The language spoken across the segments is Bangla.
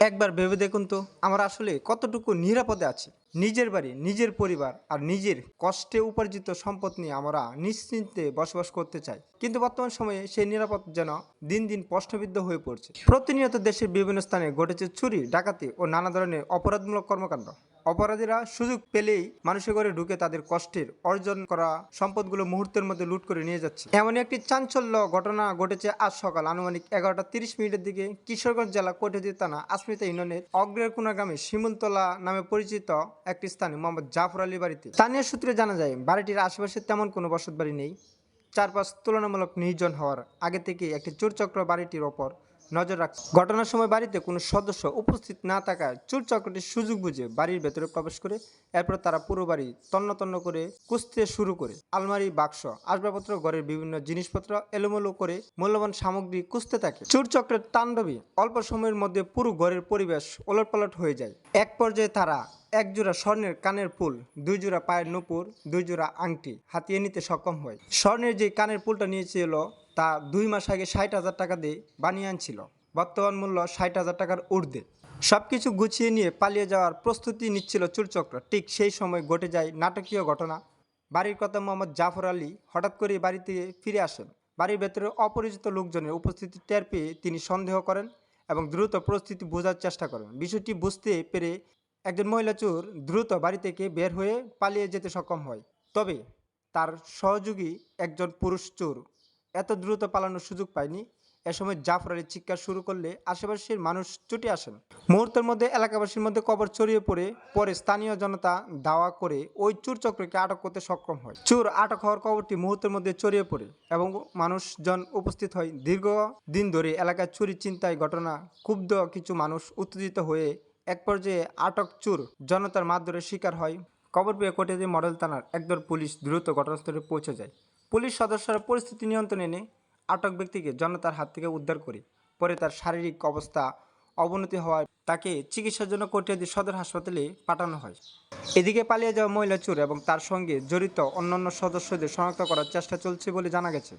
একবার ভেবে দেখুন তো আমরা আসলে কতটুকু নিরাপদে আছি। নিজের বাড়ি, নিজের পরিবার আর নিজের কষ্টে উপার্জিত সম্পদ নিয়ে আমরা নিশ্চিন্তে বসবাস করতে চাই। কিন্তু বর্তমান সময়ে সেই নিরাপদ যেন দিন দিন প্রশ্নবিদ্ধ হয়ে পড়ছে। প্রতিনিয়ত দেশের বিভিন্ন স্থানে ঘটেছে চুরি, ডাকাতি ও নানা ধরনের অপরাধমূলক কর্মকাণ্ড। অপরাধীরা সুযোগ পেলেই মানুষের ঘরে ঢুকে তাদের কষ্টের অর্জন করা সম্পদগুলো মুহূর্তের মধ্যে লুট করে নিয়ে যাচ্ছে। এমনই একটি চাঞ্চল্য ঘটনা ঘটেছে আজ সকাল আনুমানিক 11টা 30 মিনিটের দিকে কিশোরগঞ্জ জেলা কৈঠদী থানা আসমিতা ইউনিয়নের অগ্রেরকুনা গ্রামে শিমুলতলা নামে পরিচিত একটি স্থানে মোহাম্মদ জাফর আলী বাড়িতে। স্থানীয় সূত্রে জানা যায় বাড়িটির আশেপাশে তেমন কোনো বসতবাড়ি নেই। চারপাশ তুলনামূলক নির্জন হওয়ার আগে থেকে একটি চোরচক্র বাড়িটির ওপর নজর রাখছে। ঘটনার সময় বাড়িতে কোনো সদস্য উপস্থিত না থাকায় চোরচক্রটি সুযোগ বুঝে বাড়ির ভেতরে প্রবেশ করে এরপর তারা পুরো বাড়ি তন্ন তন্ন করে খুঁজতে শুরু করে। আলমারি, বাক্স, আসবাবপত্র, ঘরের বিভিন্ন জিনিসপত্র এলোমেলো করে মূল্যবান সামগ্রী খুঁজতে থাকে। চোরচক্রের তাণ্ডবে অল্প সময়ের মধ্যে পুরো ঘরের পরিবেশ ওলটপালট হয়ে যায়। এক পর্যায়ে তারা এক জোড়া স্বর্ণের কানের ফুল, 2 জোড়া পায়ের নূপুর, 2 জোড়া আংটি হাতিয়ে নিতে সক্ষম হয়। স্বর্ণের যে কানের ফুলটা নিয়েছিল তা 2 মাস আগে 60,000 টাকা দিয়ে বানিয়ে আনছিল। বর্তমান মূল্য 60,000 টাকার ঊর্ধ্বে। সবকিছু গুছিয়ে নিয়ে পালিয়ে যাওয়ার প্রস্তুতি নিচ্ছিল চোরচক্র। ঠিক সেই সময় ঘটে যায় নাটকীয় ঘটনা। বাড়ির কথা মোহাম্মদ জাফর আলী হঠাৎ করে বাড়িতে ফিরে আসেন। বাড়ির ভেতরে অপরিচিত লোকজনের উপস্থিতি টের পেয়ে তিনি সন্দেহ করেন এবং দ্রুত পরিস্থিতি বোঝার চেষ্টা করেন। বিষয়টি বুঝতে পেরে একজন মহিলা চোর দ্রুত বাড়ি থেকে বের হয়ে পালিয়ে যেতে সক্ষম হয়। তবে তার সহযোগী একজন পুরুষ চোর এত দ্রুত পালানোর সুযোগ পায়নি। এ সময় জাফর আলী চিৎকার শুরু করলে আশেপাশের মানুষ ছুটে আসেন। মুহূর্তের মধ্যে এলাকাবাসীর মধ্যে খবর ছড়িয়ে পরে স্থানীয় জনতা দাওয়া করে ওই চোর চক্রকে আটক করতে সক্ষম হয়। চোর আটক হওয়ার খবরটি মুহূর্তের মধ্যে ছড়িয়ে পড়ে এবং মানুষজন উপস্থিত হয়। দীর্ঘদিন ধরে এলাকায় চুরি ছিনতাই ঘটনা ক্ষুব্ধ কিছু মানুষ উত্তেজিত হয়ে এক পর্যায়ে আটক চোর জনতার মারধরের শিকার হয়। খবর পেয়ে কৈঠদী মডেল থানার একদল পুলিশ দ্রুত ঘটনাস্থলে পৌঁছে যায়। পুলিশ সদস্যরা পরিস্থিতি নিয়ন্ত্রণে এনে আটক ব্যক্তিকে জনতার হাত থেকে উদ্ধার করে। পরে তার শারীরিক অবস্থা অবনতি হওয়ায় তাকে চিকিৎসার জন্য কৈঠদী সদর হাসপাতালে পাঠানো হয়। এদিকে পালিয়ে যাওয়া মহিলা চোর এবং তার সঙ্গে জড়িত অন্যান্য সদস্যদের শনাক্ত করার চেষ্টা চলছে বলে জানা গেছে।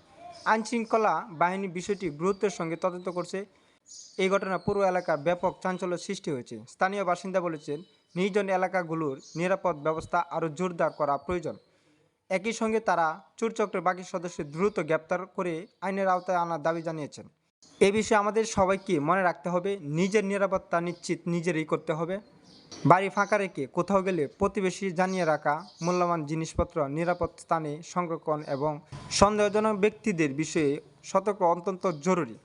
আইনশৃঙ্খলা বাহিনী বিষয়টি গুরুত্বের সঙ্গে তদন্ত করছে। এই ঘটনা পুরো এলাকার ব্যাপক চাঞ্চল্য সৃষ্টি হয়েছে। স্থানীয় বাসিন্দা বলেছেন, নির্জন এলাকাগুলোর নিরাপদ ব্যবস্থা আরও জোরদার করা প্রয়োজন। একই সঙ্গে তারা চোরচক্রের বাকি সদস্যদের দ্রুত গ্রেপ্তার করে আইনের আওতায় আনার দাবি জানিয়েছেন। এ বিষয়ে আমাদের সবাইকে মনে রাখতে হবে, নিজের নিরাপত্তা নিশ্চিত নিজেরই করতে হবে। বাড়ি ফাঁকা রেখে কোথাও গেলে প্রতিবেশী জানিয়ে রাখা, মূল্যবান জিনিসপত্র নিরাপদ স্থানে সংরক্ষণ এবং সন্দেহজনক ব্যক্তিদের বিষয়ে সতর্ক অত্যন্ত জরুরি।